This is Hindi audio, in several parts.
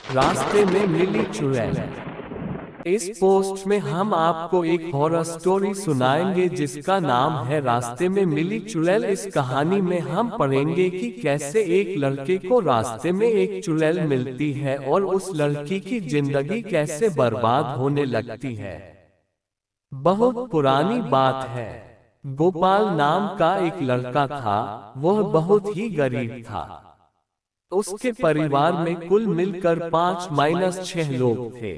रास्ते में मिली चुड़ैल। इस पोस्ट में हम आपको एक हॉरर स्टोरी सुनाएंगे जिसका नाम है रास्ते में मिली चुड़ैल। इस कहानी में हम पढ़ेंगे कि कैसे एक लड़के को रास्ते में एक चुड़ैल मिलती है और उस लड़की की जिंदगी कैसे बर्बाद होने लगती है। बहुत पुरानी बात है। गोपाल नाम का एक लड़का था। वह बहुत ही गरीब था। उसके परिवार में कुल मिलकर 5-6 लोग थे,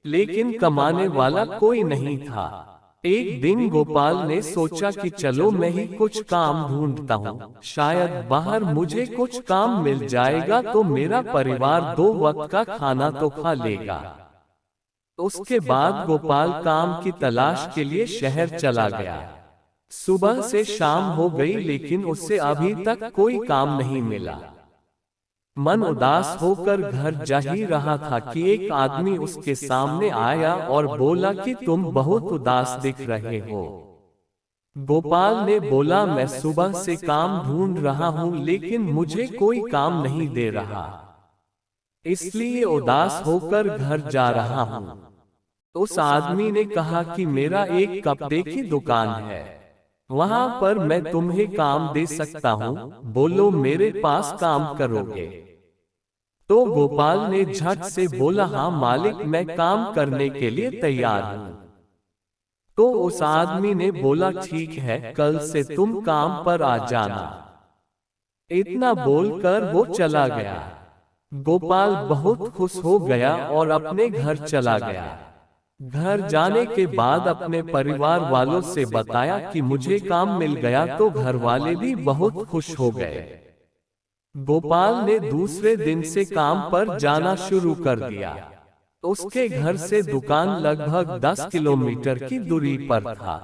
लेकिन कमाने वाला कोई नहीं था। एक दिन गोपाल ने सोचा कि चलो मैं ही कुछ काम ढूंढता हूँ, शायद बाहर मुझे कुछ काम मिल जाएगा तो मेरा परिवार 2 वक्त का खाना तो खा लेगा। उसके बाद गोपाल काम की तलाश के लिए शहर चला गया। सुबह से शाम हो गई लेकिन उसे अभी तक कोई काम नहीं मिला। मन उदास होकर घर जा ही रहा था कि एक आदमी उसके सामने आया और बोला कि तुम बहुत उदास दिख रहे हो। गोपाल ने बोला, मैं सुबह से काम ढूंढ रहा हूँ लेकिन मुझे कोई काम नहीं दे रहा, इसलिए उदास होकर घर जा रहा हूँ। उस आदमी ने कहा कि मेरा एक कपड़े की दुकान है, वहां पर मैं तुम्हें काम दे सकता हूँ, बोलो मेरे पास काम करोगे? तो गोपाल ने झट से बोला, हाँ मालिक, मैं काम करने के लिए तैयार हूँ। तो उस आदमी ने बोला, ठीक है, कल से तुम काम पर आ जाना। इतना बोलकर वो चला गया। गोपाल बहुत खुश हो गया और अपने घर चला गया। घर जाने के बाद अपने परिवार वालों से बताया कि मुझे काम मिल गया, तो घर वाले भी बहुत खुश हो गए। गोपाल ने दूसरे दिन से काम पर जाना शुरू कर दिया। उसके घर से दुकान लगभग 10 किलोमीटर की दूरी पर था।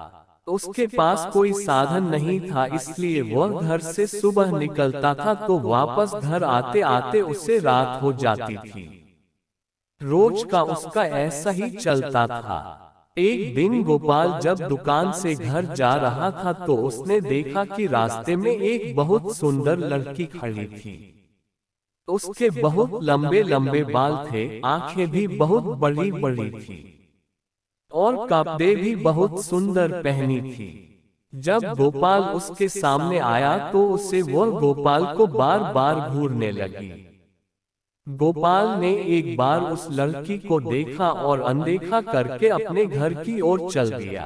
उसके पास कोई साधन नहीं था, इसलिए वह घर से सुबह निकलता था तो वापस घर आते आते उसे रात हो जाती थी। रोज का उसका ऐसा ही चलता था। एक दिन गोपाल जब दुकान से घर जा रहा था तो उसने देखा कि रास्ते में एक बहुत सुंदर लड़की खड़ी थी। उसके बहुत लंबे लंबे बाल थे, आंखें भी बहुत बड़ी बड़ी थी और कपड़े भी बहुत सुंदर पहनी थी। जब गोपाल उसके सामने आया तो उसे वह गोपाल को बार बार घूरने लगी। गोपाल ने एक बार उस लड़की को देखा और अनदेखा करके अपने घर की ओर चल दिया।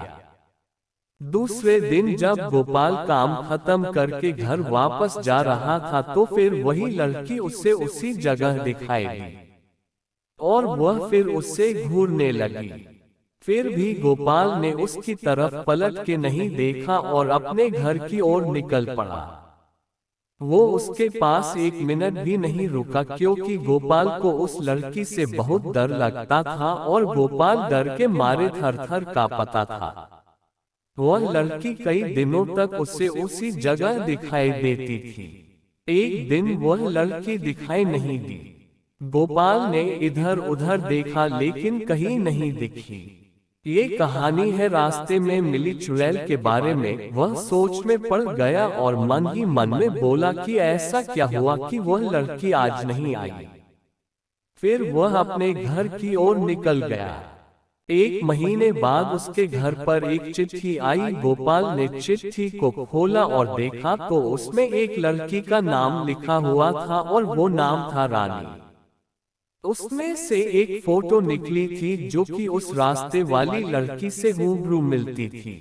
दूसरे दिन जब गोपाल काम खत्म करके घर वापस जा रहा था तो फिर वही लड़की उसे उसी जगह दिखाई दी और वह फिर उससे घूरने लगी। फिर भी गोपाल ने उसकी तरफ पलट के नहीं देखा और अपने घर की ओर निकल पड़ा। वो उसके पास 1 मिनट भी नहीं रुका, क्योंकि गोपाल को उस लड़की से बहुत डर लगता था और गोपाल डर के मारे थर-थर कांपता था। वह लड़की कई दिनों तक उसे उसी जगह दिखाई देती थी। एक दिन वह लड़की दिखाई नहीं दी। गोपाल ने इधर उधर देखा लेकिन कहीं नहीं दिखी। ये कहानी है रास्ते में मिली चुड़ैल के बारे में। वह सोच में पड़ गया और मन ही मन में बोला कि ऐसा क्या हुआ कि वह लड़की आज नहीं आई। फिर वह अपने घर की ओर निकल गया। 1 महीने बाद उसके घर पर एक चिट्ठी आई। गोपाल ने चिट्ठी को खोला और देखा तो उसमें एक लड़की का नाम लिखा हुआ था और वो नाम था रानी। उसमें से एक फोटो निकली थी जो कि उस रास्ते वाली लड़की से हूबहू मिलती थी।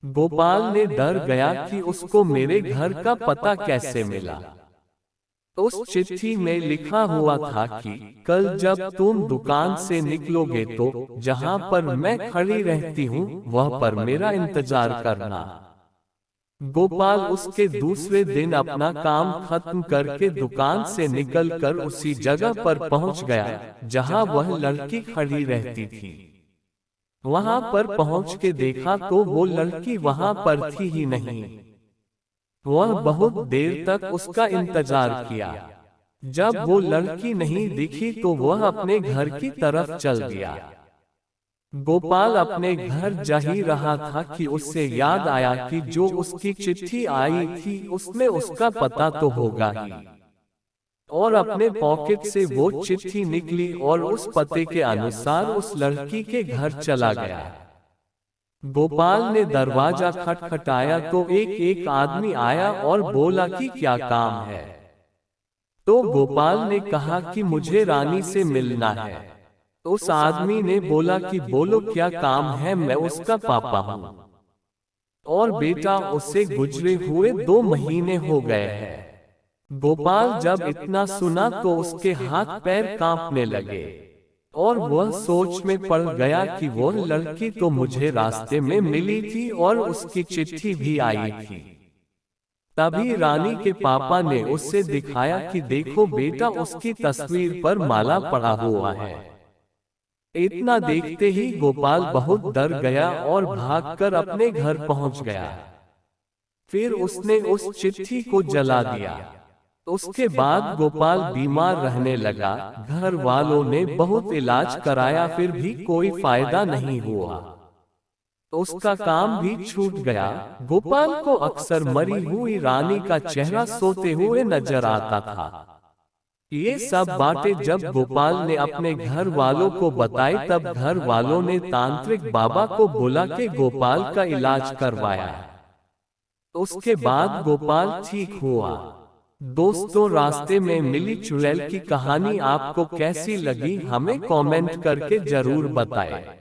गोपाल ने डर गया कि उसको मेरे घर का पता कैसे मिला। उस चिट्ठी में लिखा हुआ था कि कल जब तुम दुकान से निकलोगे तो जहां पर मैं खड़ी रहती हूँ वह पर मेरा इंतजार करना। गोपाल उसके दूसरे दिन अपना काम खत्म करके दुकान से निकलकर उसी जगह पर पहुंच गया जहां वह लड़की खड़ी रहती थी। वहां पर पहुंच के देखा तो वो लड़की वहां पर थी ही नहीं। वह बहुत देर तक उसका इंतजार किया। जब वो लड़की नहीं दिखी तो वह अपने घर की तरफ चल दिया। गोपाल अपने घर जा ही रहा था कि उससे याद आया कि जो उसकी चिट्ठी आई थी उसमें उसका पता तो होगा ही। और अपने पॉकेट से वो चिट्ठी निकली और उस पते के अनुसार उस लड़की के घर चला गया। गोपाल ने दरवाजा खटखटाया तो एक आदमी आया और बोला कि क्या काम है। तो गोपाल ने कहा कि मुझे रानी से मिलना है। उस आदमी ने बोला कि बोलो क्या काम है, मैं उसका पापा हूँ और बेटा उससे गुजरे हुए 2 महीने हो गए हैं। गोपाल जब इतना सुना तो उसके हाथ पैर कांपने लगे और वह सोच में पड़ गया कि वो लड़की तो मुझे रास्ते में मिली थी और उसकी चिट्ठी भी आई थी। तभी रानी के पापा ने उससे दिखाया कि देखो बेटा, उसकी तस्वीर पर माला पड़ा हुआ है। इतना देखते ही गोपाल बहुत डर गया और भागकर अपने घर पहुंच गया। फिर उसने उस चिट्ठी को जला दिया। उसके बाद गोपाल बीमार रहने लगा। घर वालों ने बहुत इलाज कराया, फिर भी कोई फायदा नहीं हुआ। उसका काम भी छूट गया। गोपाल को अक्सर मरी हुई रानी का चेहरा सोते हुए नजर आता था। ये सब बातें जब गोपाल ने अपने घर वालों को बताई तब घर वालों ने तांत्रिक बाबा को बुला के गोपाल का इलाज करवाया। उसके बाद गोपाल ठीक हुआ। दोस्तों, रास्ते में मिली चुड़ैल की कहानी आपको कैसी लगी हमें कमेंट करके जरूर बताएं।